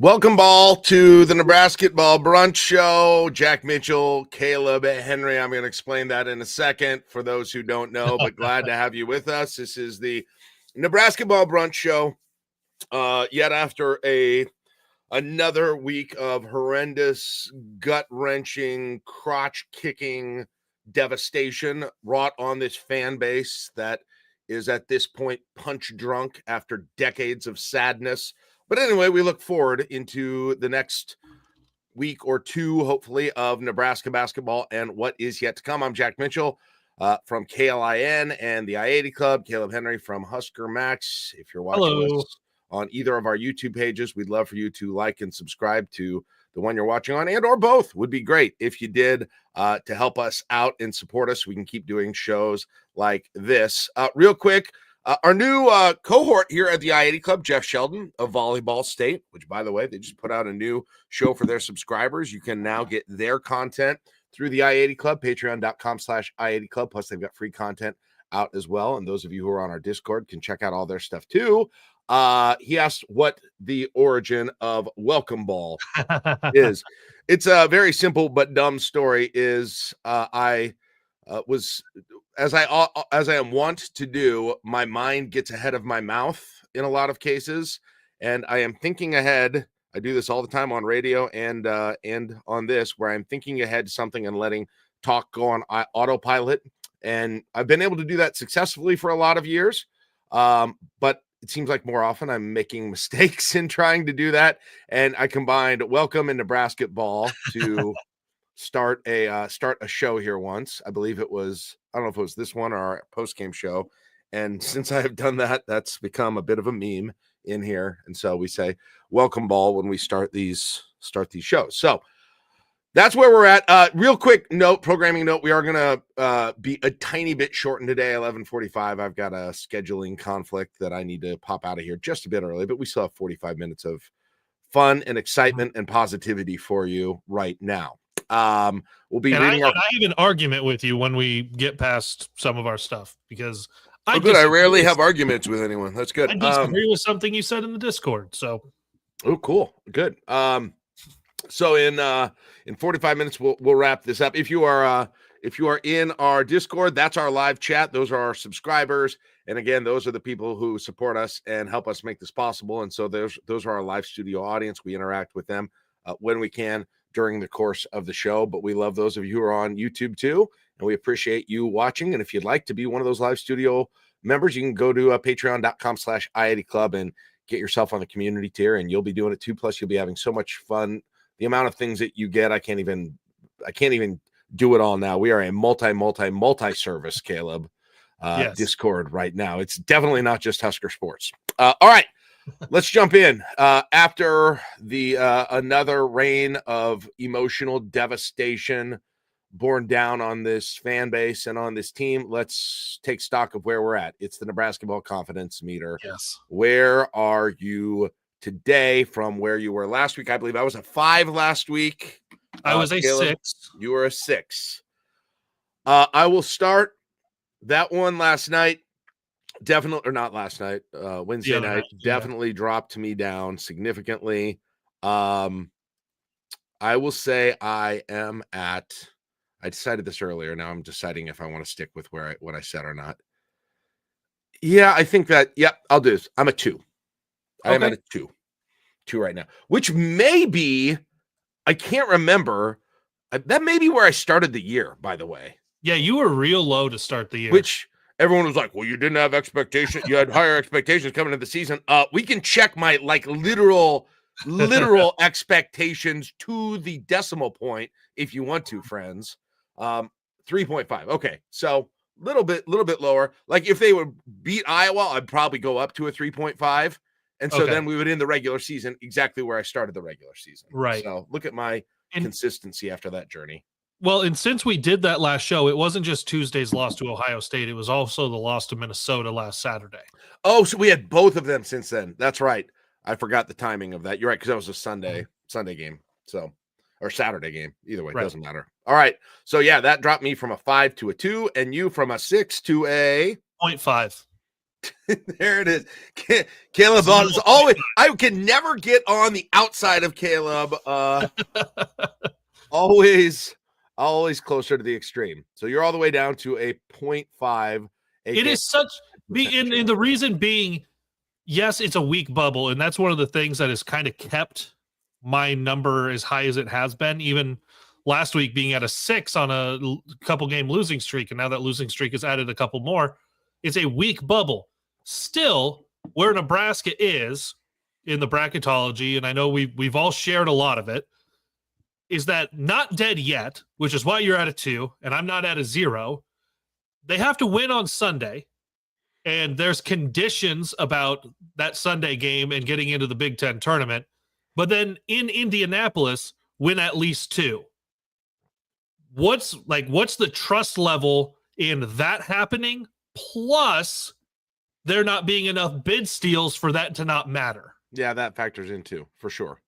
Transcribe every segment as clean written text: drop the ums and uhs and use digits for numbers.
Welcome all to the Nebrasketball Brunch Show. Jack Mitchell, Kaleb Henry. I'm going to explain that in a second for those who don't know, but glad to have you with us. This is the Nebrasketball Brunch Show. Yet after another week of horrendous, gut-wrenching, crotch-kicking devastation wrought on this fan base that is at this point punch drunk after decades of sadness. But anyway, we look forward into the next week or two, hopefully, of Nebraska basketball and what is yet to come. I'm Jack Mitchell from KLIN and the I-80 Club, Kaleb Henry from Husker Max. If you're watching us on either of our YouTube pages, we'd love for you to like and subscribe to the one you're watching on, and or both would be great if you did, to help us out and support us so we can keep doing shows like this. Real quick, our new cohort here at the I-80 Club, Jeff Sheldon of Volleyball State, which, by the way, they just put out a new show for their subscribers. You can now get their content through the I-80 Club, patreon.com/I-80 Club. Plus, they've got free content out as well. And those of you who are on our Discord can check out all their stuff too. He asked what the origin of Welcome Ball is. It's a very simple but dumb story. I was, as I am wont to do, my mind gets ahead of my mouth in a lot of cases, and I am thinking ahead. I do this all the time on radio and on this, where I'm thinking ahead to something and letting talk go on autopilot, and I've been able to do that successfully for a lot of years, but it seems like more often I'm making mistakes in trying to do that, and I combined Welcome and Nebrasketball to start a show here once. I believe it was, I don't know if it was this one or our post-game show. And since I have done that, that's become a bit of a meme in here. And so we say Welcome Ball when we start these shows. So that's where we're at. Real quick note, programming note, we are going to be a tiny bit shortened today, 11:45. I've got a scheduling conflict that I need to pop out of here just a bit early, but we still have 45 minutes of fun and excitement and positivity for you right now. We'll be reading I have an argument with you when we get past some of our stuff, because I rarely have arguments with anyone. That's good. I disagree with something you said in the Discord. So, oh, cool, good. So in 45 minutes we'll wrap this up. If you are in our Discord, that's our live chat. Those are our subscribers, and again, those are the people who support us and help us make this possible. And so those are our live studio audience. We interact with them when we can during the course of the show, but we love those of you who are on YouTube too, and we appreciate you watching. And if you'd like to be one of those live studio members, you can go to patreon.com/I-80 Club and get yourself on the community tier, and you'll be doing it too. Plus, you'll be having so much fun. The amount of things that you get, I can't even do it all now. We are a multi-service, Kaleb, yes. Discord right now. It's definitely not just Husker Sports. All right. Let's jump in. After the another reign of emotional devastation borne down on this fan base and on this team, let's take stock of where we're at. It's the Nebrasketball Confidence Meter. Yes. Where are you today from where you were last week? I believe I was a 5 last week. I was a Kaleb, 6. You were a 6. I will start that one last night. Definitely, or not last night, Wednesday night, definitely dropped me down significantly. I will say I decided this earlier. Now I'm deciding if I want to stick with what I said or not. Yeah, I think that, I'll do this. I'm a 2. I am at a 2 right now, which may be, I can't remember. That may be where I started the year, by the way. Yeah, you were real low to start the year. Which everyone was like, well, you didn't have expectations. You had higher expectations coming into the season. We can check my literal expectations to the decimal point if you want to, friends. 3.5. Okay. So little bit lower. Like if they would beat Iowa, I'd probably go up to a 3.5. And so then we would end the regular season exactly where I started the regular season. Right. So look at my consistency after that journey. Well, and since we did that last show, it wasn't just Tuesday's loss to Ohio State. It was also the loss to Minnesota last Saturday. Oh, so we had both of them since then. That's right. I forgot the timing of that. You're right, because that was a Sunday game. So, or Saturday game. Either way, it doesn't matter. All right. So, yeah, that dropped me from a 5 to a 2, and you from a 6 to a 0.5. There it is. Caleb is always. I can never get on the outside of Caleb. Always closer to the extreme. So you're all the way down to a 0.5. It is such. And the reason being, yes, it's a weak bubble, and that's one of the things that has kind of kept my number as high as it has been. Even last week being at a 6 on a couple game losing streak, and now that losing streak has added a couple more. It's a weak bubble. Still, where Nebraska is in the bracketology, and I know we've all shared a lot of it, is that not dead yet, which is why you're at a 2, and I'm not at a 0. They have to win on Sunday, and there's conditions about that Sunday game and getting into the Big Ten tournament. But then in Indianapolis, win at least 2. What's the trust level in that happening? Plus, there not being enough bid steals for that to not matter. Yeah, that factors in too, for sure.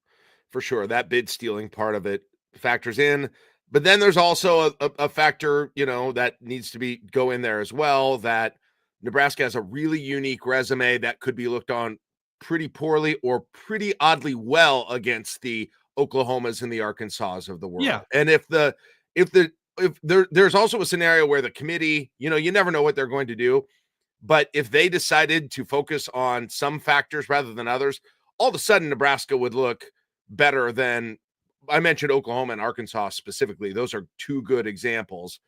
For sure. That bid stealing part of it factors in. But then there's also a factor, that needs to go in there as well, that Nebraska has a really unique resume that could be looked on pretty poorly or pretty oddly well against the Oklahomas and the Arkansas of the world. Yeah. And if there's also a scenario where the committee, you never know what they're going to do. But if they decided to focus on some factors rather than others, all of a sudden Nebraska would look better than, I mentioned Oklahoma and Arkansas specifically. Those are 2 good examples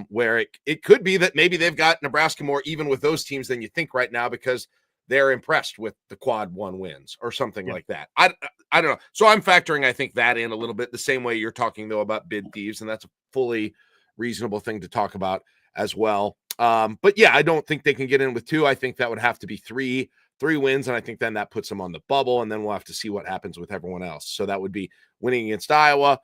where it could be that maybe they've got Nebraska more even with those teams than you think right now because they're impressed with the quad 1 wins or something like that. I don't know. So I'm factoring, I think, that in a little bit the same way you're talking, though, about bid thieves, and that's a fully reasonable thing to talk about as well. But yeah, I don't think they can get in with 2. I think that would have to be 3 wins, and I think then that puts them on the bubble, and then we'll have to see what happens with everyone else. So that would be winning against Iowa,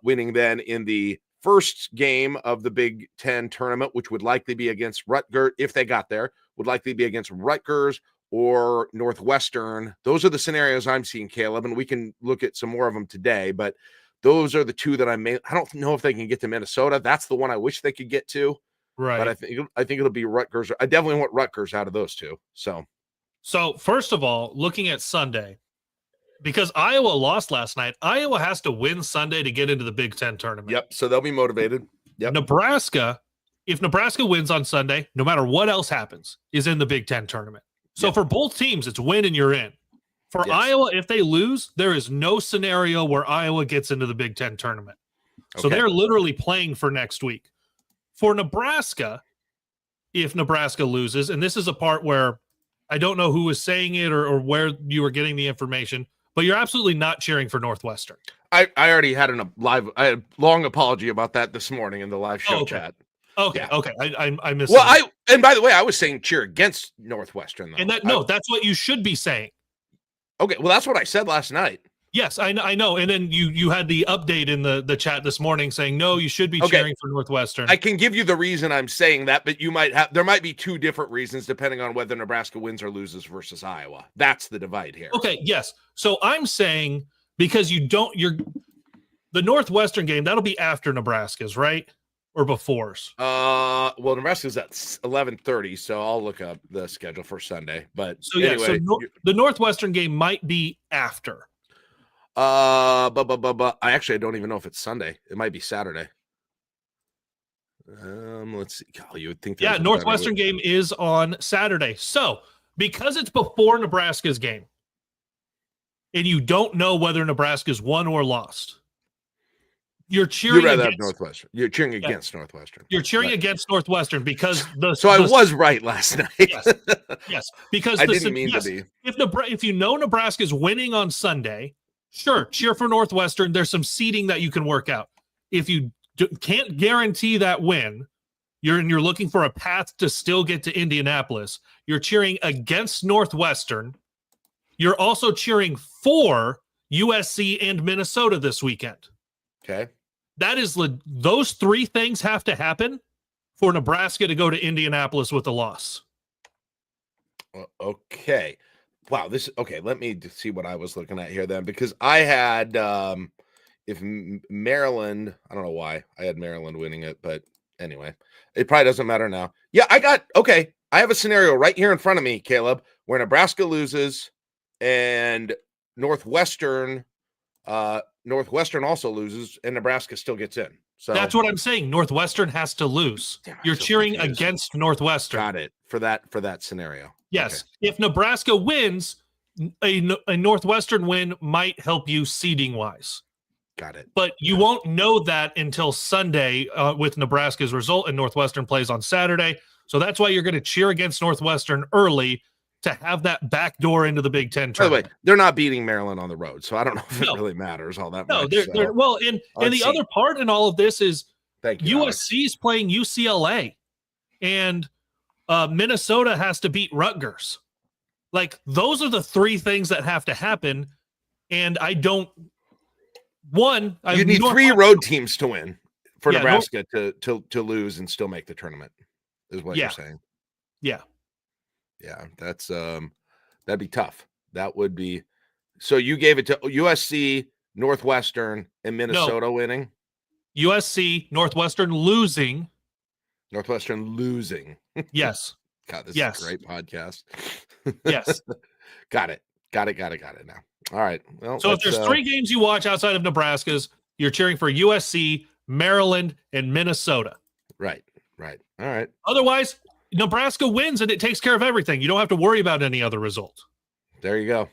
winning then in the first game of the Big Ten tournament, which would likely be against Rutgers, if they got there, would likely be against Rutgers or Northwestern. Those are the scenarios I'm seeing, Caleb, and we can look at some more of them today, but those are the 2 that I don't know if they can get to Minnesota. That's the one I wish they could get to. Right. But I think it'll be Rutgers. I definitely want Rutgers out of those 2. So first of all, looking at Sunday, because Iowa lost last night, Iowa has to win Sunday to get into the Big Ten tournament. Yep. So they'll be motivated. Yep. Nebraska, if Nebraska wins on Sunday, no matter what else happens, is in the Big Ten tournament. So for both teams, it's win and you're in. For Iowa, if they lose, there is no scenario where Iowa gets into the Big Ten tournament. So they're literally playing for next week. For Nebraska, if Nebraska loses, and this is a part where I don't know who was saying it or where you were getting the information, but you're absolutely not cheering for Northwestern. I already had I had a long apology about that this morning in the live show chat. Okay. I missed. Well, and by the way, I was saying cheer against Northwestern, though. And that's what you should be saying. Okay, well, that's what I said last night. Yes, I know. And then you had the update in the chat this morning saying, no, you should be cheering for Northwestern. I can give you the reason I'm saying that, but there might be 2 different reasons depending on whether Nebraska wins or loses versus Iowa. That's the divide here. Okay, yes. So I'm saying because the Northwestern game, that'll be after Nebraska's, right? Or before's? Well, Nebraska's at 11:30, so I'll look up the schedule for Sunday. But anyway, the Northwestern game might be after. I don't even know if it's Sunday. It might be Saturday. Let's see. Oh, you would think. Northwestern game is on Saturday. So because it's before Nebraska's game, and you don't know whether Nebraska's won or lost, you're cheering against Northwestern. You're cheering against Northwestern. You're cheering against Northwestern because I was right last night. Yes, because I didn't mean to be. If you know Nebraska's winning on Sunday, sure, cheer for Northwestern. There's some seeding that you can work out. If you can't guarantee that win, you're looking for a path to still get to Indianapolis, you're cheering against Northwestern. You're also cheering for USC and Minnesota this weekend. Okay. That is those 3 things have to happen for Nebraska to go to Indianapolis with a loss. Okay. Wow. Let me see what I was looking at here then, because I had, if Maryland, I don't know why I had Maryland winning it, but anyway, it probably doesn't matter now. Yeah, I have a scenario right here in front of me, Kaleb, where Nebraska loses and Northwestern also loses and Nebraska still gets in. So that's what I'm saying. Northwestern has to lose. Damn, I'm You're so cheering confused. against Northwestern. Got it for that scenario. Yes. Okay. If Nebraska wins, a Northwestern win might help you seeding wise. Got it. But you won't know that until Sunday with Nebraska's result, and Northwestern plays on Saturday. So that's why you're going to cheer against Northwestern early to have that back door into the Big Ten By the way, tournament. they're not beating Maryland on the road, so I don't know if it really matters all that much. They're well, and the other part in all of this is USC is playing UCLA, and Minnesota has to beat Rutgers. Like, those are the three things that have to happen, and I don't. You need three road teams to win for Nebraska to lose and still make the tournament, is what you're saying. Yeah. Yeah, that's that'd be tough. That would be. So you gave it to USC, Northwestern, and Minnesota winning? USC, Northwestern losing. Northwestern losing. Yes. God, this is a great podcast. Yes. Got it now. All right. Well, so if there's three games you watch outside of Nebraska's, you're cheering for USC, Maryland, and Minnesota. Right. All right. Otherwise, Nebraska wins and it takes care of everything. You don't have to worry about any other result. There you go.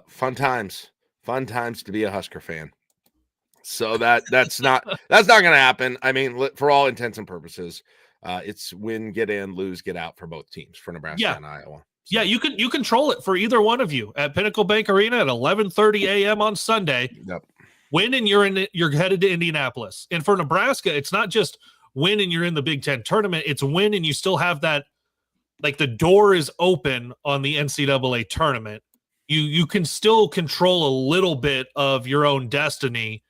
Fun times to be a Husker fan. So that's not going to happen. I mean, for all intents and purposes, it's win, get in, lose, get out for both teams, for Nebraska and Iowa. So. Yeah, you control it for either one of you at Pinnacle Bank Arena at 11:30 a.m. on Sunday. Yep. Win and you're headed to Indianapolis. And for Nebraska, it's not just win and you're in the Big Ten tournament. It's win and you still have that, like, the door is open on the NCAA tournament. You can still control a little bit of your own destiny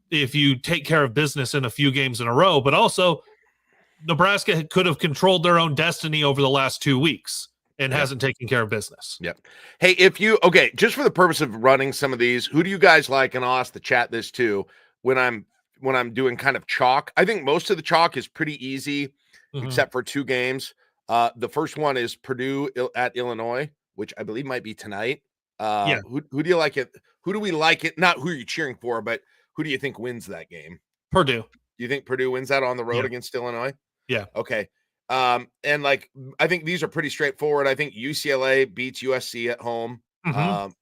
if you take care of business in a few games in a row. But also, Nebraska could have controlled their own destiny over the last 2 weeks and hasn't taken care of business. Yep. Hey, just for the purpose of running some of these, who do you guys like? And I'll ask the chat this too. When I'm doing kind of chalk, I think most of the chalk is pretty easy, except for two games. The first one is Purdue at Illinois, which I believe might be tonight. Who do you like it? Who do we like it? Not who are you cheering for, but who do you think wins that game? Purdue. Do you think Purdue wins that on the road against Illinois? Yeah. Okay. And like, I think these are pretty straightforward. I think UCLA beats USC at home.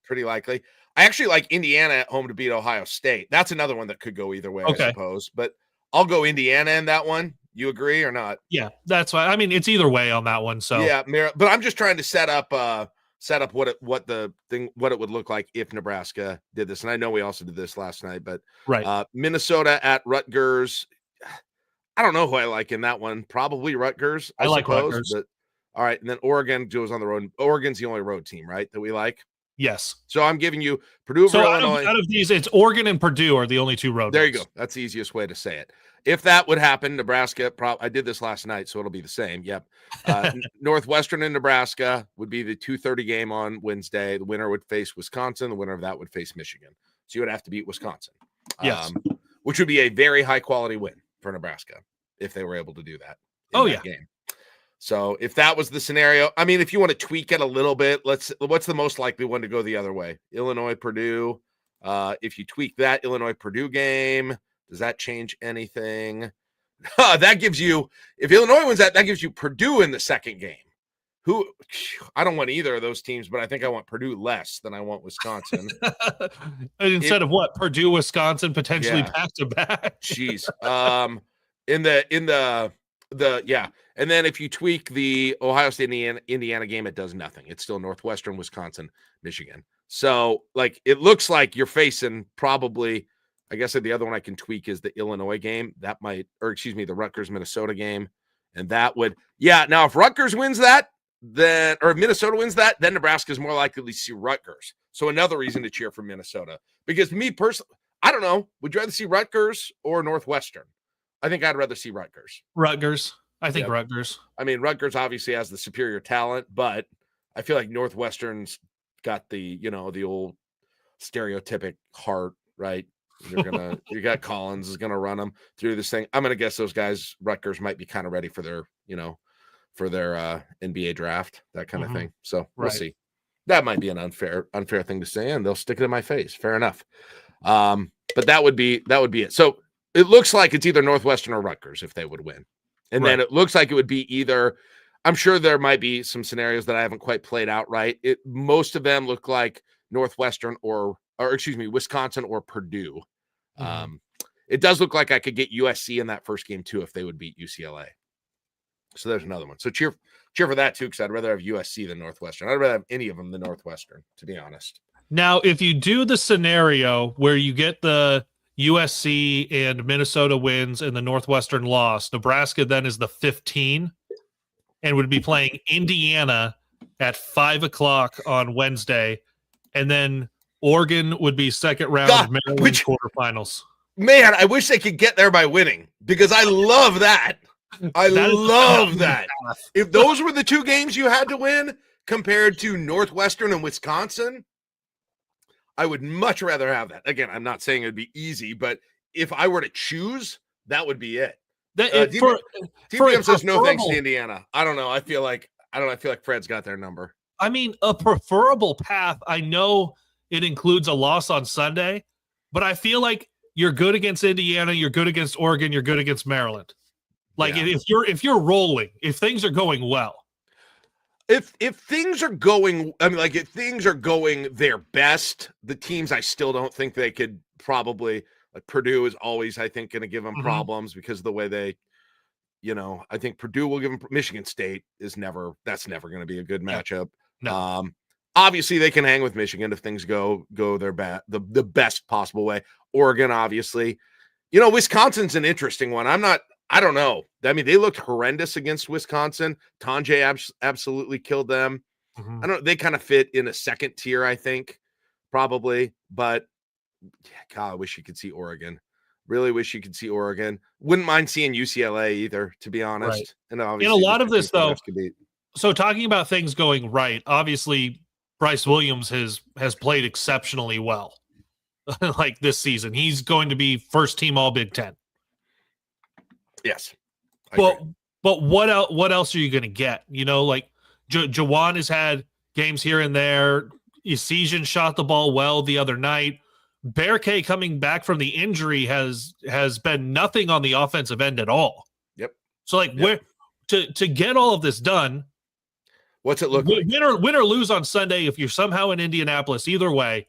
Pretty likely. I actually like Indiana at home to beat Ohio State. That's another one that could go either way, I suppose. But I'll go Indiana in that one. You agree or not? Yeah, that's why. I mean, it's either way on that one. So yeah, but I'm just trying to set up what it would look like if Nebraska did this. And I know we also did this last night, but Minnesota at Rutgers. I don't know who I like in that one. Probably Rutgers. I like Rutgers. But all right, and then Oregon goes on the road. Oregon's the only road team, right, that we like? Yes. So I'm giving you Purdue over Illinois. Out of these, it's Oregon and Purdue are the only two road. There you go. That's the easiest way to say it. If that would happen, Nebraska, I did this last night, so it'll be the same. Yep. Northwestern and Nebraska would be the 2:30 game on Wednesday. The winner would face Wisconsin. The winner of that would face Michigan. So you would have to beat Wisconsin. Yes. Which would be a very high-quality win for Nebraska if they were able to do that. Game. So if that was the scenario, I mean, if you want to tweak it a little bit, what's the most likely one to go the other way? Illinois, Purdue. If you tweak that Illinois-Purdue game, does that change anything? That gives you, if Illinois wins that gives you Purdue in the second game. I don't want either of those teams, but I think I want Purdue less than I want Wisconsin. Instead of what? Purdue, Wisconsin, potentially back to back. Jeez. And then if you tweak the Ohio State Indiana game, it does nothing. It's still Northwestern, Wisconsin, Michigan. So like, it looks like you're facing probably, I guess the other one I can tweak is the Illinois game. The Rutgers, Minnesota game. And that would, now if Rutgers wins that, or Minnesota wins that, then Nebraska is more likely to see Rutgers. So another reason to cheer for Minnesota. Because me personally, I don't know, would you rather see Rutgers or Northwestern? I think I'd rather see Rutgers. I think Rutgers. I mean, Rutgers obviously has the superior talent, but I feel like Northwestern's got the old stereotypic heart, right? You got Collins is gonna run them through this thing. I'm gonna guess those guys, Rutgers, might be kind of ready for their for their NBA draft, that kind of thing. So we'll Right. see. That might be an unfair thing to say, and they'll stick it in my face. Fair enough. But that would be it. So it looks like it's either Northwestern or Rutgers if they would win. And then it looks like it would be either, I'm sure there might be some scenarios that I haven't quite played out right. Most of them look like Northwestern or Wisconsin or Purdue. It does look like I could get USC in that first game too if they would beat UCLA. So there's another one. So cheer for that too, because I'd rather have USC than Northwestern. I'd rather have any of them than Northwestern, to be honest. Now, if you do the scenario where you get the USC and Minnesota wins and the Northwestern loss, Nebraska then is the 15 and would be playing Indiana at 5:00 on Wednesday, and then Oregon would be second round Maryland quarterfinals. Man, I wish they could get there by winning, because I love that. I love that. If those were the two games you had to win compared to Northwestern and Wisconsin, I would much rather have that. Again, I'm not saying it'd be easy, but if I were to choose, that would be it. TPM says no thanks to Indiana. I don't know. I feel like Fred's got their number. I mean, a preferable path. I know it includes a loss on Sunday, but I feel like you're good against Indiana, you're good against Oregon, you're good against Maryland. Like if you're rolling, if things are going well. If things are going, if things are going their best, the teams I still don't think they could probably, like Purdue is always, I think, going to give them problems because of the way they, I think Purdue will give them, Michigan State that's never going to be a good matchup. No. Obviously they can hang with Michigan if things go their the best possible way. Oregon, obviously, Wisconsin's an interesting one. I don't know. I mean, they looked horrendous against Wisconsin. Tanjay absolutely killed them. They kind of fit in a second tier, I think, probably. But God, I wish you could see Oregon. Really wish you could see Oregon. Wouldn't mind seeing UCLA either, to be honest. Right. And obviously, a lot of this, though. So talking about things going right, obviously, Bryce Williams has played exceptionally well, like this season. He's going to be first team All Big Ten. Yes. But what else are you going to get? Like Jawan has had games here and there. Essegian shot the ball well the other night. Berke coming back from the injury has been nothing on the offensive end at all. Yep. So where to get all of this done, what's it look like? Win or lose on Sunday, if you're somehow in Indianapolis, either way,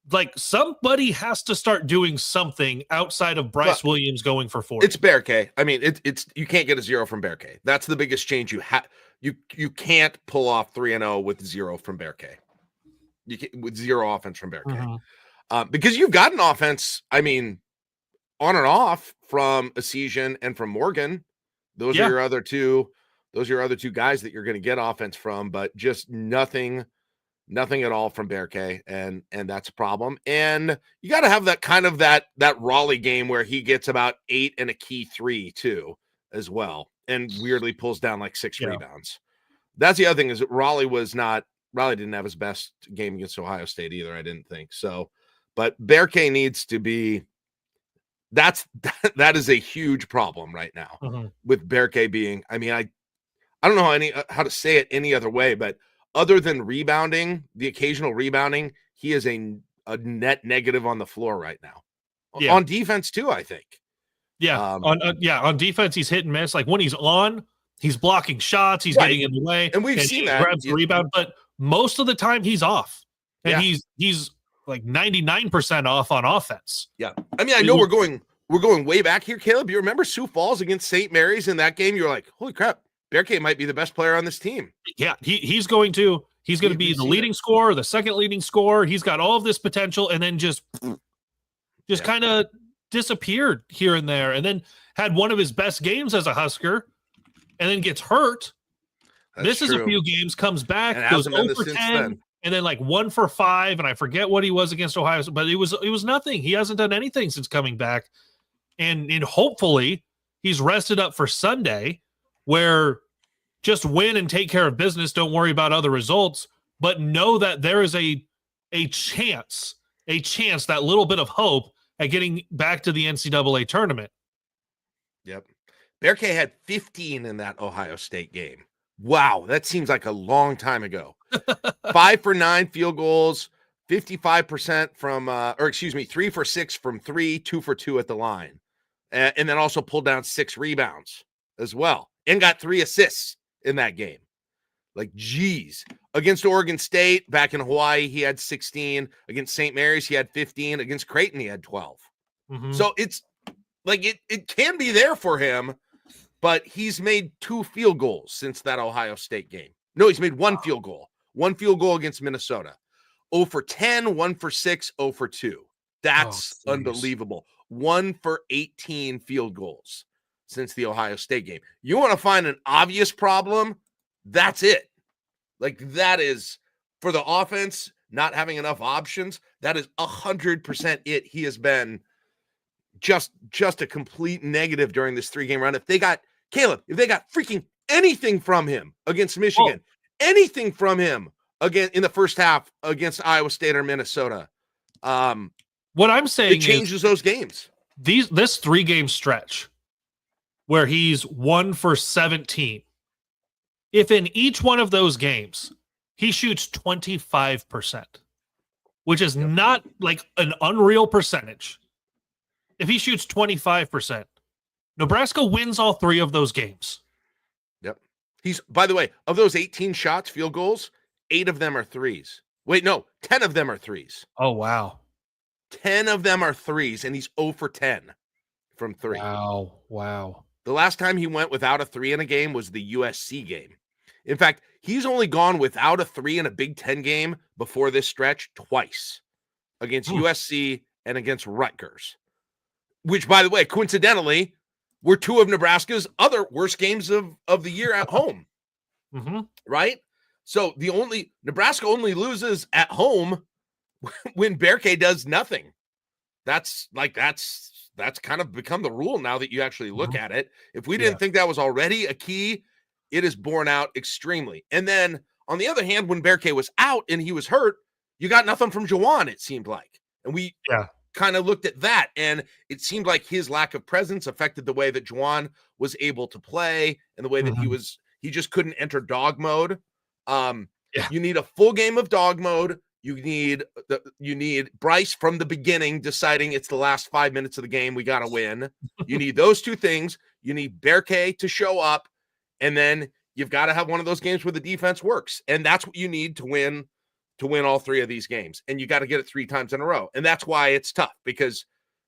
like somebody has to start doing something outside of Bryce Williams going for 40. It's Berke. I mean, it's you can't get a 0 from Berke. That's the biggest change you have. You can't pull off 3-0 with 0 from Berke. With 0 offense from Berke. Because you've got an offense, I mean, on and off from Essegian and from Morgan. Those are your other two. Those are your other two guys that you're going to get offense from, but just nothing at all from Berke, and that's a problem. And you got to have that kind of that Raleigh game where he gets about 8 and a key 3 too, as well, and weirdly pulls down like 6 rebounds. That's the other thing, is that Raleigh didn't have his best game against Ohio State either, I didn't think so. But Berke needs to be. That is a huge problem right now with Berke being. I mean, I don't know how to say it any other way, but other than rebounding, the occasional rebounding, he is a net negative on the floor right now. Yeah. On defense too, I think. Yeah, on defense, he's hit and miss. Like when he's on, he's blocking shots, he's getting in the way, and we've seen that. Grabs the rebound, but most of the time he's off, and he's like 99% off on offense. Yeah, I mean, I know we're going way back here, Caleb. You remember Sioux Falls against St. Mary's in that game? You're like, holy crap, Berke might be the best player on this team. Yeah, he's going to be the leading scorer, the second leading scorer. He's got all of this potential, and then just kind of disappeared here and there, and then had one of his best games as a Husker, and then gets hurt. Misses a few games, comes back, goes 0 for 10, and then like 1 for 5, and I forget what he was against Ohio, but it was nothing. He hasn't done anything since coming back, and hopefully he's rested up for Sunday, where just win and take care of business. Don't worry about other results, but know that there is a chance, that little bit of hope at getting back to the NCAA tournament. Yep. Bearcat had 15 in that Ohio State game. Wow, that seems like a long time ago. 5 for 9 field goals, 55% from, 3 for 6 from 3, 2 for 2 at the line. And then also pulled down 6 rebounds as well and got 3 assists in that game. Like, geez. Against Oregon State, back in Hawaii, he had 16. Against St. Mary's, he had 15. Against Creighton, he had 12. Mm-hmm. So it's like it can be there for him, but he's made 2 field goals since that Ohio State game. No, he's made 1 field goal. 1 field goal against Minnesota. 0 for 10, 1 for 6, 0 for 2. That's unbelievable. 1 for 18 field goals since the Ohio State game. You want to find an obvious problem? That's it. Like, that is, for the offense not having enough options, that is 100% it. He has been just a complete negative during this 3-game run. If they got freaking anything from him against Michigan, anything from him again in the first half against Iowa State or Minnesota, what I'm saying it changes those games. This 3-game stretch where he's 1 for 17. If in each one of those games he shoots 25%, which is not like an unreal percentage. If he shoots 25%, Nebraska wins all 3 of those games. Yep. He's, by the way, of those 18 shots, field goals, 8 of them are threes. Wait, no, 10 of them are threes. Oh, wow. 10 of them are threes, and he's 0 for 10 from 3. Wow. The last time he went without a 3 in a game was the USC game. In fact, he's only gone without a 3 in a Big Ten game before this stretch twice, against USC and against Rutgers, which, by the way, coincidentally, were 2 of Nebraska's other worst games of the year at home. Mm-hmm. Right? So Nebraska only loses at home when Bearcat does nothing. That's kind of become the rule now that you actually look at it. If we didn't think that was already a key, it is borne out extremely. And then on the other hand, when Bearcat was out and he was hurt, you got nothing from Juwan, it seemed like. And we kind of looked at that, and it seemed like his lack of presence affected the way that Juwan was able to play and the way that he just couldn't enter dog mode. You need a full game of dog mode. You need Bryce from the beginning deciding it's the last 5 minutes of the game. We got to win. You need those 2 things. You need Bearcat to show up, and then you've got to have one of those games where the defense works. And that's what you need to win all 3 of these games. And you got to get it 3 times in a row. And that's why it's tough, because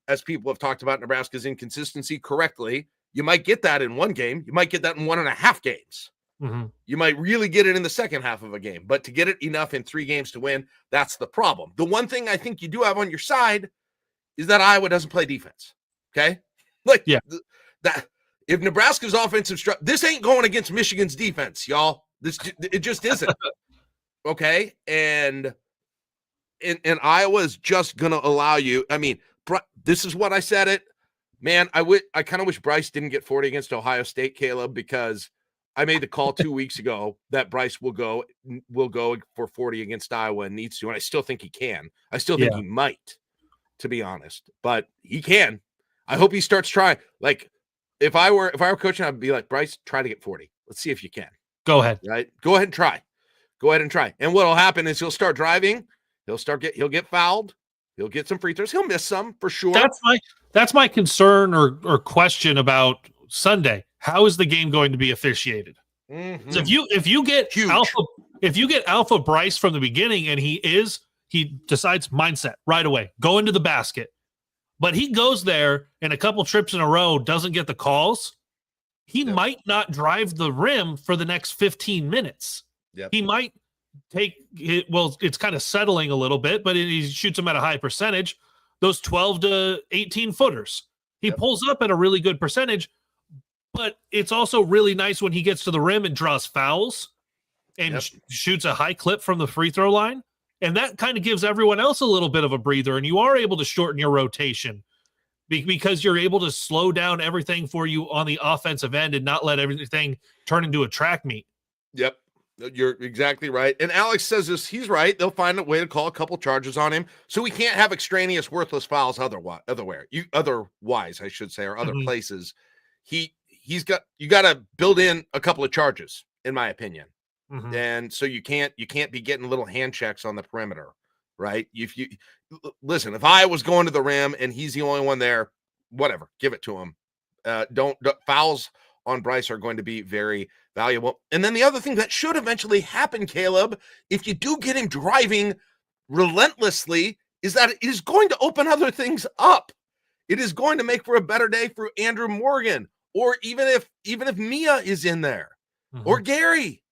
as people have talked about Nebraska's inconsistency correctly, you might get that in 1 game. You might get that in 1.5 games. Mm-hmm. You might really get it in the second half of a game, but to get it enough in 3 games to win, that's the problem. The one thing I think you do have on your side is that Iowa doesn't play defense. Okay. That if Nebraska's offensive this ain't going against Michigan's defense, y'all. It just isn't. Okay. And Iowa is just going to allow you. I mean, this is what I said it, man. I kind of wish Bryce didn't get 40 against Ohio State, Caleb, because I made the call 2 weeks ago that Bryce will go for 40 against Iowa and needs to, and I still think he can. I still think he might, to be honest, but he can. I hope he starts trying. Like, if I were coaching, I'd be like, Bryce, try to get 40. Let's see if you can. Go ahead. Right? Go ahead and try. And what'll happen is he'll start driving. He'll get fouled. He'll get some free throws. He'll miss some for sure. That's my concern or question about Sunday. How is the game going to be officiated? Mm-hmm. So if you get Alpha Bryce from the beginning and he decides mindset right away, go into the basket, but he goes there and a couple trips in a row doesn't get the calls, he might not drive the rim for the next 15 minutes. Yep. He might take it. Well, it's kind of settling a little bit, but he shoots them at a high percentage. Those 12 to 18 footers, he pulls up at a really good percentage. But it's also really nice when he gets to the rim and draws fouls and shoots a high clip from the free throw line. And that kind of gives everyone else a little bit of a breather. And you are able to shorten your rotation because you're able to slow down everything for you on the offensive end and not let everything turn into a track meet. Yep. You're exactly right. And Alex says this, he's right. They'll find a way to call a couple charges on him. So we can't have extraneous, worthless fouls otherwise, I should say, or other places. you got to build in a couple of charges, in my opinion. Mhm. And so you can't be getting little hand checks on the perimeter, right? If you listen, if I was going to the rim and he's the only one there, whatever, give it to him. Don't fouls on Bryce are going to be very valuable. And then the other thing that should eventually happen, Kaleb, if you do get him driving relentlessly, is that it is going to open other things up. It is going to make for a better day for Andrew Morgan, or even if Mia is in there, or Gary.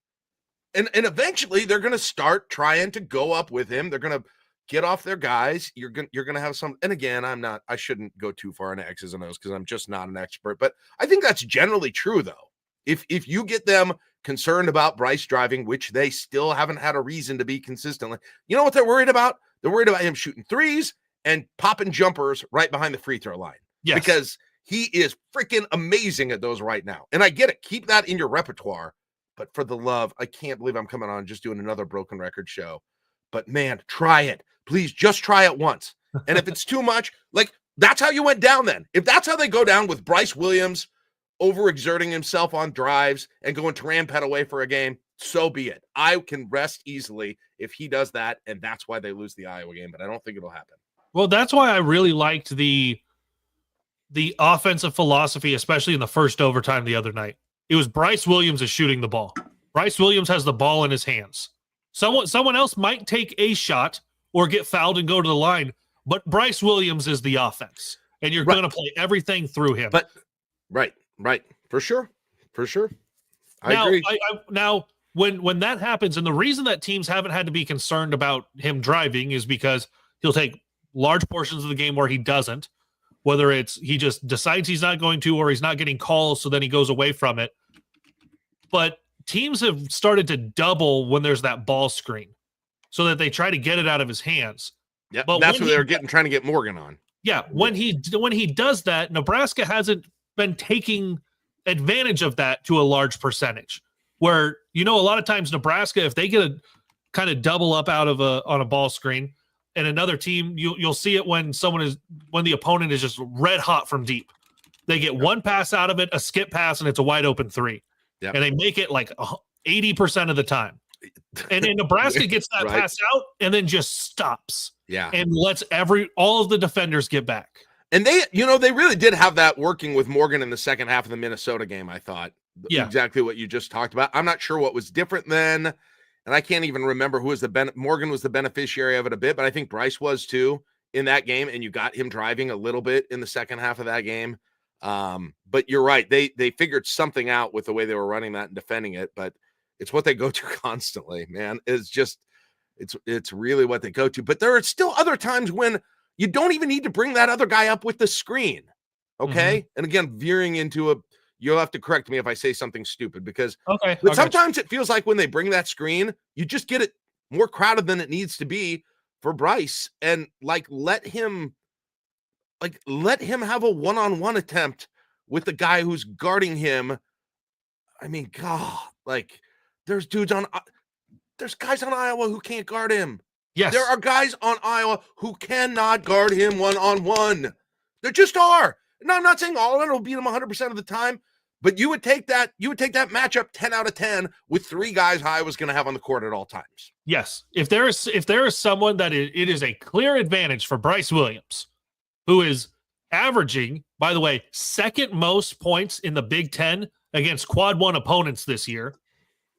And eventually they're going to start trying to go up with him. They're going to get off their guys. You're going to have some, and again, I shouldn't go too far into X's and O's because I'm just not an expert, but I think that's generally true though. If you get them concerned about Bryce driving, which they still haven't had a reason to be consistently, you know what they're worried about? They're worried about him shooting threes and popping jumpers right behind the free throw line. Yes. Because he is freaking amazing at those right now. And I get it. Keep that in your repertoire. But for the love, I can't believe I'm coming on just doing another broken record show. But man, try it. Please just try it once. And if it's too much, like that's how you went down then. If that's how they go down with Bryce Williams overexerting himself on drives and going Taran away for a game, so be it. I can rest easily if he does that, and that's why they lose the Iowa game, but I don't think it'll happen. Well, that's why I really liked the offensive philosophy, especially in the first overtime the other night. It was Bryce Williams is shooting the ball. Bryce Williams has the ball in his hands. Someone else might take a shot or get fouled and go to the line, but Bryce Williams is the offense, and you're going to play everything through him. But right, for sure. I agree. Now, when that happens, and the reason that teams haven't had to be concerned about him driving is because he'll take large portions of the game where he doesn't, whether it's he just decides he's not going to or he's not getting calls, so then he goes away from it. But teams have started to double when there's that ball screen so that they try to get it out of his hands. Yeah, but that's what they're trying to get Morgan on. Yeah, when he does that, Nebraska hasn't been taking advantage of that to a large percentage. Where, a lot of times Nebraska, if they get a kind of double up out of on a ball screen, and another team, you'll see it when the opponent is just red hot from deep. They get one pass out of it, a skip pass, and it's a wide open three. Yep. And they make it like 80% of the time. And then Nebraska gets that pass out and then just stops. Yeah. And lets all of the defenders get back. And they really did have that working with Morgan in the second half of the Minnesota game, I thought. Yeah. Exactly what you just talked about. I'm not sure what was different then, and I can't even remember who was Morgan was the beneficiary of it a bit, but I think Bryce was too in that game, and you got him driving a little bit in the second half of that game. But you're right. They figured something out with the way they were running that and defending it, but it's what they go to constantly, man. It's really what they go to. But there are still other times when you don't even need to bring that other guy up with the screen. Okay. And again, veering into you'll have to correct me if I say something stupid because but sometimes it feels like when they bring that screen, you just get it more crowded than it needs to be for Bryce, and let him have a one-on-one attempt with the guy who's guarding him. I mean, God, there's guys on Iowa who can't guard him. Yes. There are guys on Iowa who cannot guard him one-on-one. There just are. No, I'm not saying all of them will beat him 100% of the time, but you would take that matchup 10 out of 10 with three guys Iowa's going to have on the court at all times. Yes. If there is someone that it is a clear advantage for Bryce Williams, who is averaging, by the way, second most points in the Big Ten against quad one opponents this year.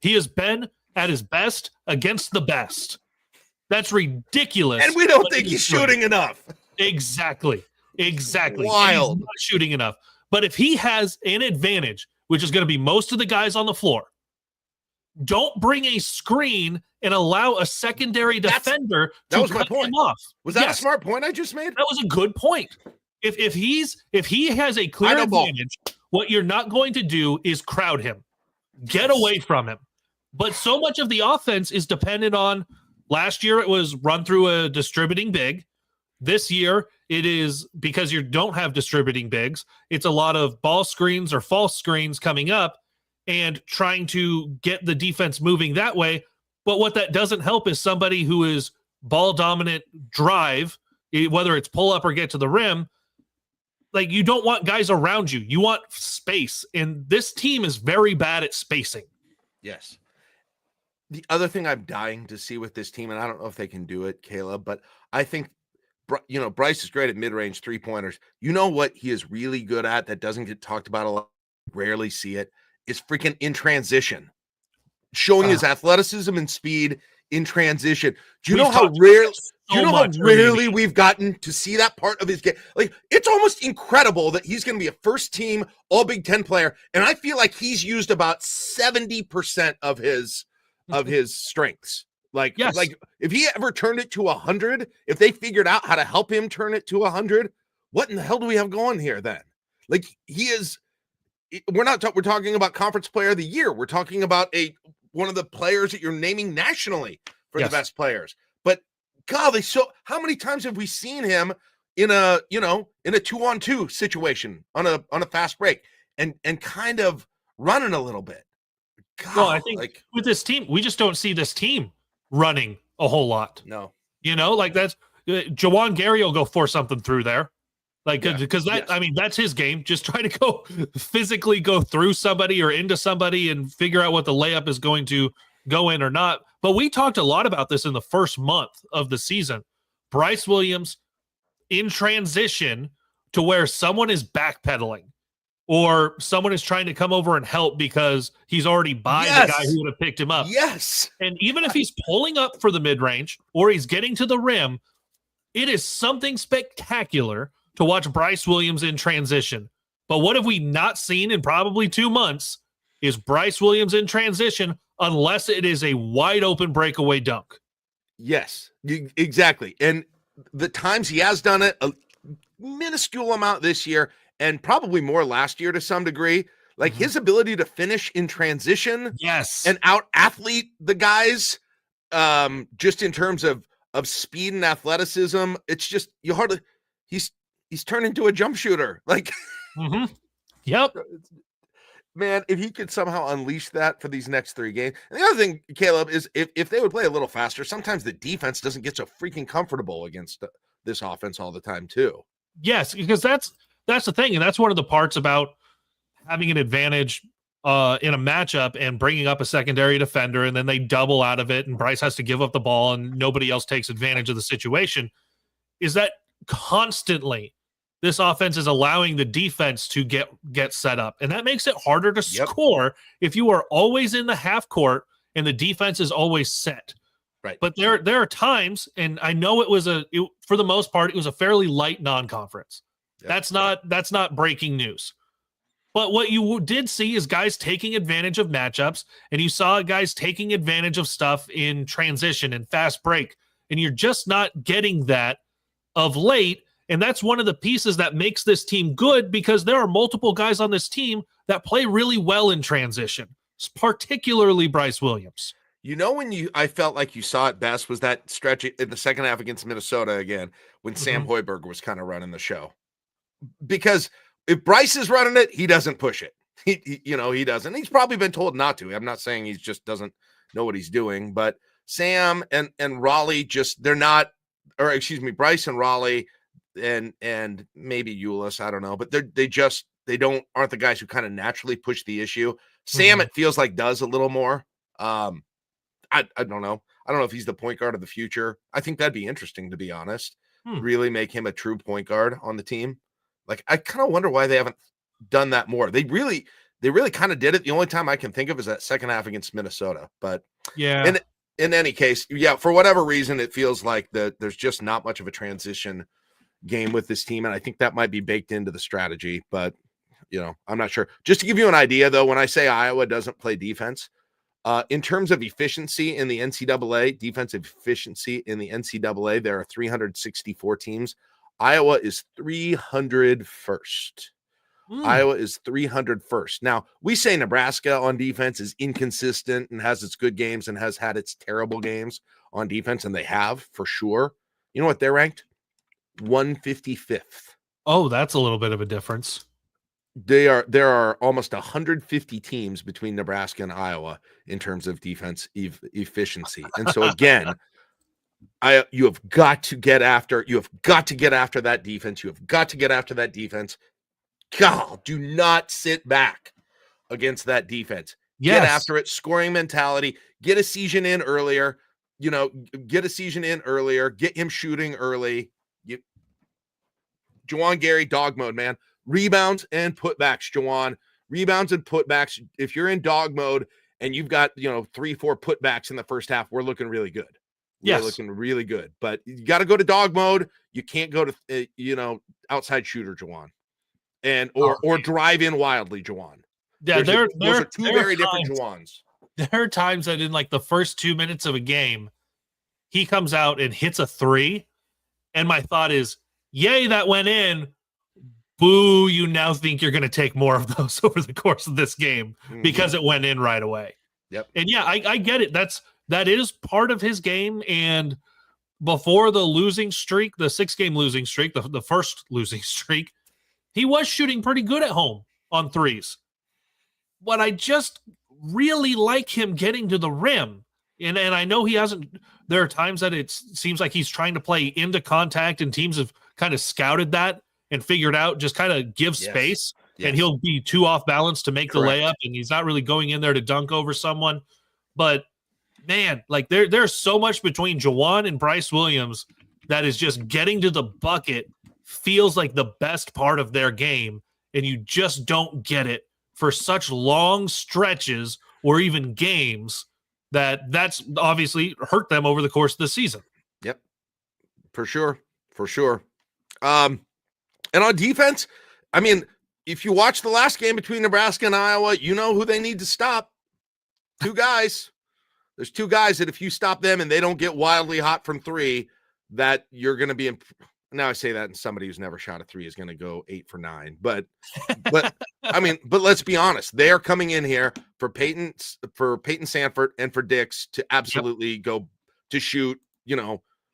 He has been at his best against the best. That's ridiculous. And we don't think he's shooting enough. Exactly. Wild. He's not shooting enough. But if he has an advantage, which is going to be most of the guys on the floor, don't bring a screen and allow a secondary defender to cut him off. Was that a smart point I just made? That was a good point. If he has a clear advantage, what you're not going to do is crowd him. Get away from him. But so much of the offense is dependent on, last year it was run through a distributing big. This year it is, because you don't have distributing bigs, it's a lot of ball screens or false screens coming up and trying to get the defense moving that way. But what that doesn't help is somebody who is ball dominant drive, whether it's pull up or get to the rim. like you don't want guys around you. You want space. And this team is very bad at spacing. Yes. The other thing I'm dying to see with this team, and I don't know if they can do it, Caleb, but I think, Bryce is great at mid-range three-pointers. You know what he is really good at that doesn't get talked about a lot, rarely see it, is freaking in transition. Showing his athleticism and speed in transition. Do you know how rarely we've gotten to see that part of his game? Like, it's almost incredible that he's going to be a first-team All Big Ten player, and I feel like he's used about 70% of his strengths. Like if he ever turned it to 100, if they figured out how to help him turn it to 100, what in the hell do we have going here then? Like, he is. We're talking about Conference Player of the Year. We're talking about one of the players that you're naming nationally for the best players. But God, how many times have we seen him in a 2-on-2 situation on a fast break and kind of running a little bit? God, well, I think with this team, we just don't see this team running a whole lot. No. Like that's Jawan Gary will go force something through there. Like, because that's his game. Just try to go physically go through somebody or into somebody and figure out what the layup is going to go in or not. But we talked a lot about this in the first month of the season. Bryce Williams in transition to where someone is backpedaling or someone is trying to come over and help because he's already by the guy who would have picked him up. Yes. And even if he's pulling up for the mid-range or he's getting to the rim, it is something spectacular to watch Bryce Williams in transition. But what have we not seen in probably 2 months is Bryce Williams in transition unless it is a wide open breakaway dunk. Yes, exactly. And the times he has done it, a minuscule amount this year and probably more last year to some degree, like his ability to finish in transition and out athlete the guys just in terms of speed and athleticism. It's just, he's turned into a jump shooter. Like, Yep. Man, if he could somehow unleash that for these next 3 games. And the other thing, Caleb, is if they would play a little faster, sometimes the defense doesn't get so freaking comfortable against this offense all the time too. Yes, because that's the thing. And that's one of the parts about having an advantage in a matchup and bringing up a secondary defender, and then they double out of it and Bryce has to give up the ball and nobody else takes advantage of the situation, is that constantly this offense is allowing the defense to get set up. And that makes it harder to score if you are always in the half court and the defense is always set. Right. But there are times, and I know for the most part, it was a fairly light non-conference. Yep. That's not breaking news. But what you did see is guys taking advantage of matchups, and you saw guys taking advantage of stuff in transition and fast break, and you're just not getting that of late. And that's one of the pieces that makes this team good, because there are multiple guys on this team that play really well in transition, particularly Bryce Williams. When I felt like you saw it best was that stretch in the second half against Minnesota again, when Sam Hoiberg was kind of running the show. Because if Bryce is running it, he doesn't push it. He doesn't. He's probably been told not to. I'm not saying he just doesn't know what he's doing, but Sam and Raleigh Bryce and Raleigh and maybe Ulis, I don't know, but they aren't the guys who kind of naturally push the issue. Sam, it feels like, does a little more. I don't know. I don't know if he's the point guard of the future. I think that'd be interesting, to be honest. Really make him a true point guard on the team. Like, I kind of wonder why they haven't done that more. They really kind of did it. The only time I can think of is that second half against Minnesota. But yeah, in any case, for whatever reason, it feels like there's just not much of a transition game with this team, and I think that might be baked into the strategy. But I'm not sure. Just to give you an idea, though, when I say Iowa doesn't play defense, in terms of efficiency in the NCAA, defensive efficiency in the NCAA, there are 364 teams. Iowa is 301st. Iowa is 301st. Now, we say Nebraska on defense is inconsistent and has its good games and has had its terrible games on defense, and they have, for sure. You know what they're ranked? 155th. Oh, that's a little bit of a difference. There are almost 150 teams between Nebraska and Iowa in terms of defense efficiency. And so, again, You have got to get after that defense. You have got to get after that defense. God, do not sit back against that defense. Get Yes. after it, scoring mentality, get a season in earlier, get him shooting early. Juwan Gary, dog mode, man. Rebounds and putbacks, Juwan. Rebounds and putbacks. If you're in dog mode and you've got, 3-4 putbacks in the first half, we're looking really good. We're looking really good. But you got to go to dog mode. You can't go to, outside shooter, Juwan. Or drive in wildly, Juwan. Yeah, those are two very different Juwans. There are times that in like the first 2 minutes of a game, he comes out and hits a 3, and my thought is, yay, that went in. Boo, you now think you're going to take more of those over the course of this game because it went in right away. Yep. And yeah, I get it. That is part of his game. And before the losing streak, the 6-game losing streak, the first losing streak, he was shooting pretty good at home on threes. But I just really like him getting to the rim. And I know he hasn't. There are times that it seems like he's trying to play into contact, and teams have kind of scouted that and figured out just kind of give space, and he'll be too off balance to make the layup, and he's not really going in there to dunk over someone. But man, like there's so much between Juwan and Bryce Williams that is just getting to the bucket feels like the best part of their game, and you just don't get it for such long stretches or even games that's obviously hurt them over the course of the season. Yep, for sure. And on defense, I mean, if you watch the last game between Nebraska and Iowa, you know who they need to stop. 2 guys. There's 2 guys that if you stop them and they don't get wildly hot from 3, that you're going to be now I say that, and somebody who's never shot a 3 is going to go 8 for 9. But I mean, but let's be honest. They are coming in here for Peyton Sanford and for Dix to absolutely go to shoot,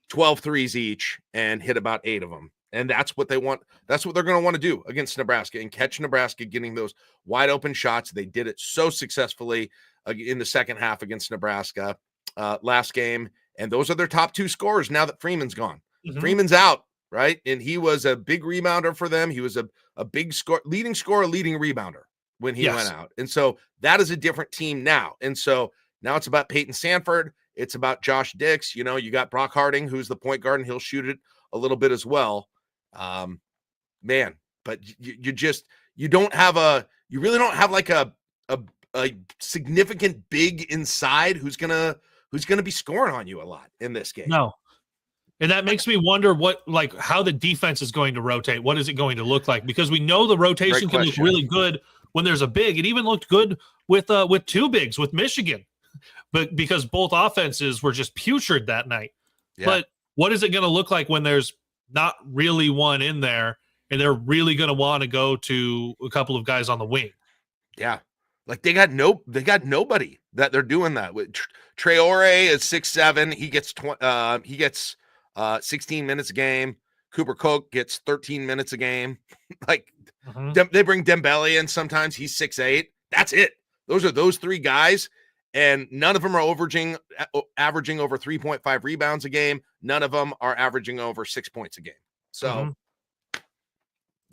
12 threes each and hit about 8 of them. And that's what they want. That's what they're going to want to do against Nebraska and catch Nebraska getting those wide open shots. They did it so successfully in the second half against Nebraska last game. And those are their top 2 scorers now that Freeman's gone. Freeman's out, right? And he was a big rebounder for them. He was a big leading rebounder when he went out. And so that is a different team now. And so now it's about Peyton Sanford. It's about Josh Dix. You got Brock Harding, who's the point guard, and he'll shoot it a little bit as well. Man, but you really don't have like a significant big inside who's gonna be scoring on you a lot in this game. No. And that makes me wonder how the defense is going to rotate. What is it going to look like? Because we know the rotation can look really good when there's a big. It even looked good with 2 bigs with Michigan, but because both offenses were just putrid that night. Yeah. But what is it going to look like when there's not really one in there and they're really going to want to go to a couple of guys on the wing? Yeah. Like they got nobody that they're doing that with. Traore is 6'7". He gets 16 minutes a game. Cooper Koch gets 13 minutes a game. They bring Dembele in sometimes. He's 6'8". That's it. Those are those 3 guys, and none of them are averaging over 3.5 rebounds a game. None of them are averaging over 6 points a game. So,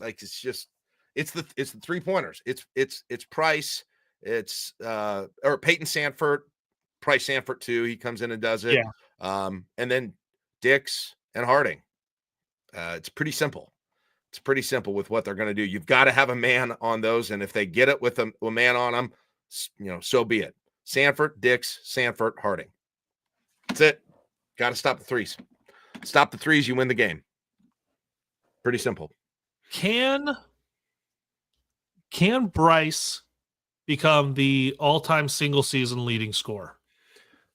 it's the 3-pointers. It's Price. It's or Peyton Sanford, Price Sanford too. He comes in and does it. Yeah. And then Dix and Harding. It's pretty simple. It's pretty simple with what they're going to do. You've got to have a man on those, and if they get it with a man on them, so be it. Sanford, Dix, Sanford, Harding. That's it. Got to stop the threes. Stop the threes, you win the game. Pretty simple. Can Bryce become the all-time single-season leading scorer?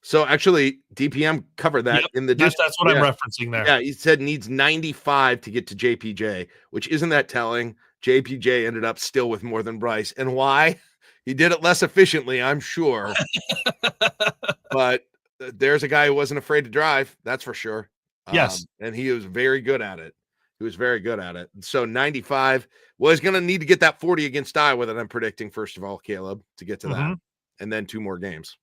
So actually, DPM covered that in the. That's what I'm referencing there. Yeah, he said needs 95 to get to JPJ, which isn't that telling. JPJ ended up still with more than Bryce, and why? He did it less efficiently, I'm sure. But there's a guy who wasn't afraid to drive. That's for sure. Yes, and he was very good at it. So 95. Well, he's going to need to get that 40 against Iowa that I'm predicting, first of all, Caleb, to get to that. And then 2 more games.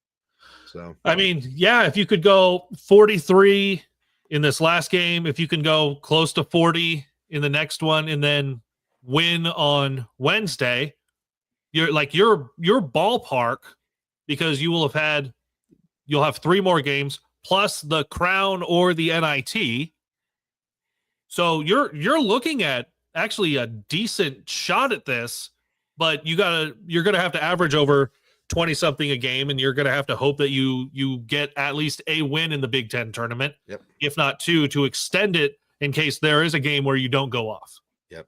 So, I mean, yeah, if you could go 43, in this last game, if you can go close to 40 in the next one and then win on Wednesday, your ballpark, because you'll have 3 more games plus the crown or the NIT. So you're looking at actually a decent shot at this, but you're going to have to average over 20 something a game, and you're going to have to hope that you get at least a win in the Big Ten tournament, if not 2, to extend it in case there is a game where you don't go off. Yep.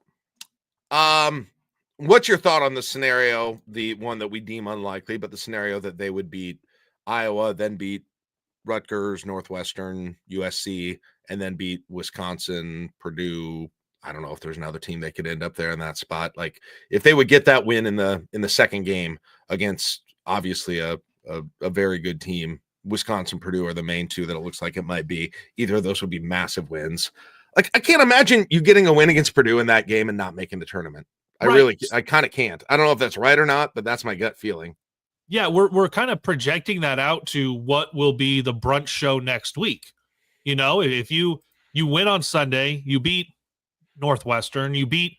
What's your thought on the scenario, the one that we deem unlikely, but the scenario that they would beat Iowa, then beat Rutgers, Northwestern, USC, and then beat Wisconsin, Purdue? I don't know if there's another team that could end up there in that spot. Like, if they would get that win in the second game against obviously a very good team, Wisconsin, Purdue are the main 2 that it looks like it might be. Either of those would be massive wins. Like, I can't imagine you getting a win against Purdue in that game and not making the tournament. I kind of can't. I don't know if that's right or not, but that's my gut feeling. Yeah, we're kind of projecting that out to what will be the brunch show next week. If you win on Sunday, you beat Northwestern, you beat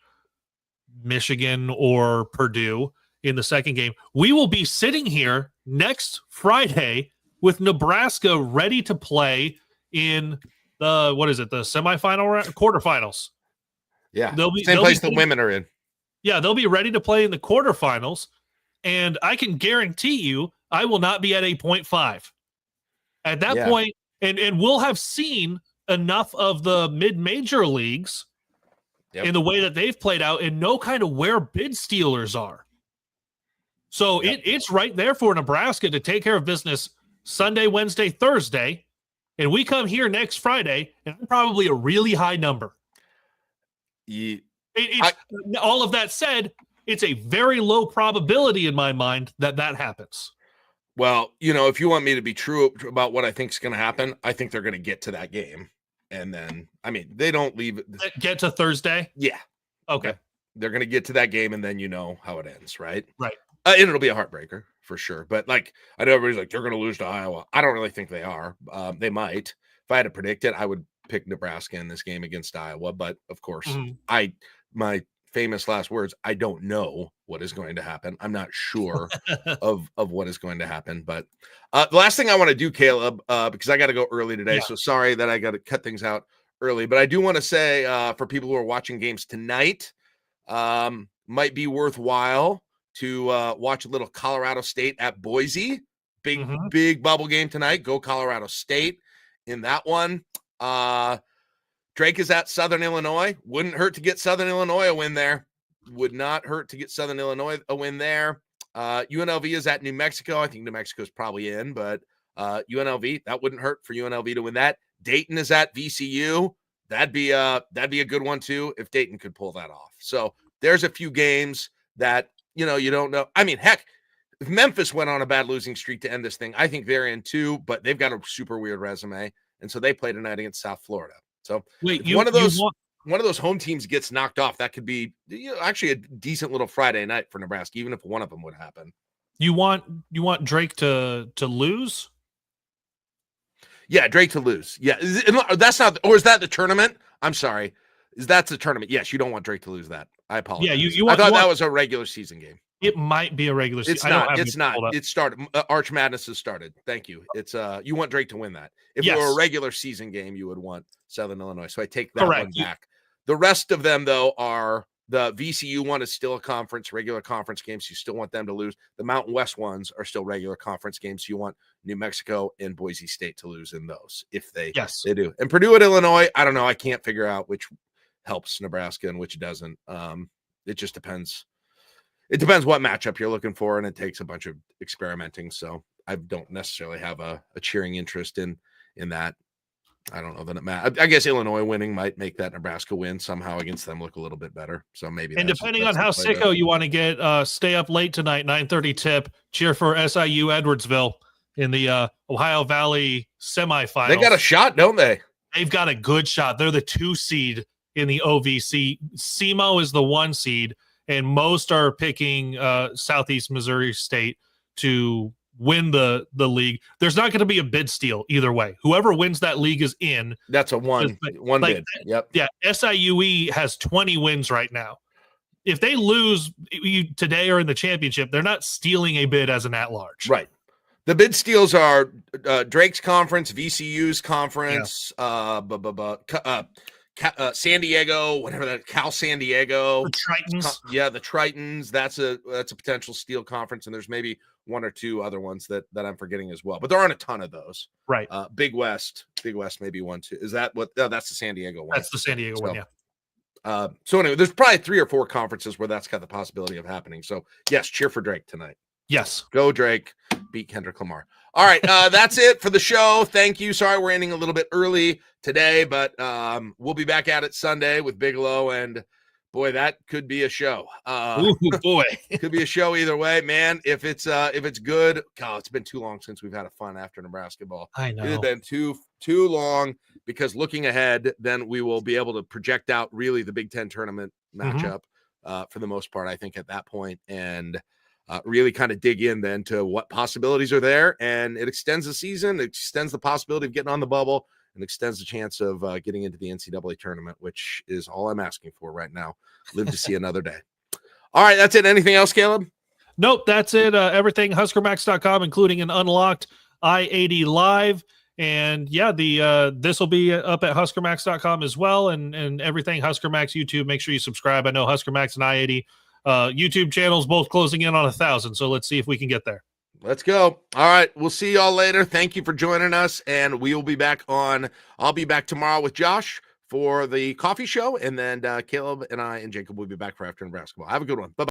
Michigan or Purdue in the second game, we will be sitting here next Friday with Nebraska ready to play in the semifinal quarterfinals. Yeah, same place the women are in. Yeah, they'll be ready to play in the quarterfinals, and I can guarantee you I will not be at 8.5 at that point, and we'll have seen enough of the mid-major leagues in the way that they've played out and know kind of where bid stealers are. So it's right there for Nebraska to take care of business Sunday, Wednesday, Thursday, and we come here next Friday, and I'm probably a really high number. All of that said, it's a very low probability in my mind that happens. Well, if you want me to be true about what I think is going to happen, I think they're going to get to that game. And then, they don't leave it. Get to Thursday? Yeah. Okay. They're going to get to that game, and then how it ends, right? Right. And it'll be a heartbreaker for sure. But, I know everybody's like, they're going to lose to Iowa. I don't really think they are. They might. If I had to predict it, I would pick Nebraska in this game against Iowa. But, of course, my famous last words, I don't know what is going to happen. I'm not sure of what is going to happen. But the last thing I want to do, Kaleb, because I got to go early today, so sorry that I got to cut things out early. But I do want to say for people who are watching games tonight, might be worthwhile to watch a little Colorado State at Boise. Big bubble game tonight. Go Colorado State in that one. Drake is at Southern Illinois. Wouldn't hurt to get Southern Illinois a win there. Would not hurt to get Southern Illinois a win there. UNLV is at New Mexico. I think New Mexico is probably in, but UNLV, that wouldn't hurt for UNLV to win that. Dayton is at VCU. That'd be a good one too if Dayton could pull that off. So there's a few games that you don't know. Heck, if Memphis went on a bad losing streak to end this thing, I think they're in too, but they've got a super weird resume, and so they play tonight against South Florida. So one of those home teams gets knocked off, that could be actually a decent little Friday night for Nebraska, even if one of them would happen. You want Drake to lose? Yeah, Drake to lose. Yeah, that's not, or is that the tournament? I'm sorry. That's the tournament. Yes, you don't want Drake to lose that. I apologize. Yeah, I thought that was a regular season game. It might be a regular season. It's not. It started. Arch Madness has started. Thank you. It's you want Drake to win that. If it were a regular season game, you would want Southern Illinois. So I take that one back. The rest of them, though, are the VCU one is still a regular conference game. So you still want them to lose. The Mountain West ones are still regular conference games. So you want New Mexico and Boise State to lose in those if they do. And Purdue at Illinois, I don't know. I can't figure out which helps Nebraska and which doesn't. It just depends. It depends what matchup you're looking for, and it takes a bunch of experimenting. So I don't necessarily have a cheering interest in that. I don't know that it matters. I guess Illinois winning might make that Nebraska win somehow against them look a little bit better. So maybe. And depending on how sicko you want to get, stay up late tonight, 9:30 tip. Cheer for SIU Edwardsville in the Ohio Valley semifinals. They got a shot, don't they? They've got a good shot. They're the 2 seed in the OVC. SEMO is the 1 seed. And most are picking Southeast Missouri State to win the league. There's not going to be a bid steal either way. Whoever wins that league is in. That's a one bid. Yep. Yeah. SIUE has 20 wins right now. If they lose today or in the championship, they're not stealing a bid as an at-large. Right. The bid steals are Drake's conference, VCU's conference, San Diego, whatever that, Cal San Diego, the Tritons. The Tritons. That's a potential steal conference, and there's maybe one or two other ones that I'm forgetting as well. But there aren't a ton of those. Right. Big West, maybe one too. Is that what? No, that's the San Diego one. That's the San Diego one. Yeah. So anyway, there's probably 3 or 4 conferences where that's got the possibility of happening. So yes, cheer for Drake tonight. Yes. Go Drake. Beat Kendrick Lamar. All right. That's it for the show. Thank you. Sorry we're ending a little bit early today, but we'll be back at it Sunday with Bigelow, and boy, that could be a show. Ooh, boy. Could be a show either way, man. If it's good, God, it's been too long since we've had a fun after Nebraska ball. I know. It has been too long, because looking ahead, then we will be able to project out really the Big Ten tournament matchup for the most part, I think, at that point, and really kind of dig in then to what possibilities are there. And it extends the season, it extends the possibility of getting on the bubble, and extends the chance of getting into the NCAA tournament, which is all I'm asking for right now. Live to see another day. All right, that's it. Anything else, Caleb? Nope, that's it. Everything HuskerMax.com, including an unlocked I-80 Live. And yeah, this will be up at HuskerMax.com as well, and everything Husker Max YouTube. Make sure you subscribe. I know Husker Max and I-80 YouTube channels both closing in on 1,000, so let's see if we can get there. Let's go. All right, we'll see y'all later. Thank you for joining us, and we will be back I'll be back tomorrow with Josh for the coffee show, and then Caleb and I and Jacob will be back for After Nebraska. Have a good one. Bye-bye.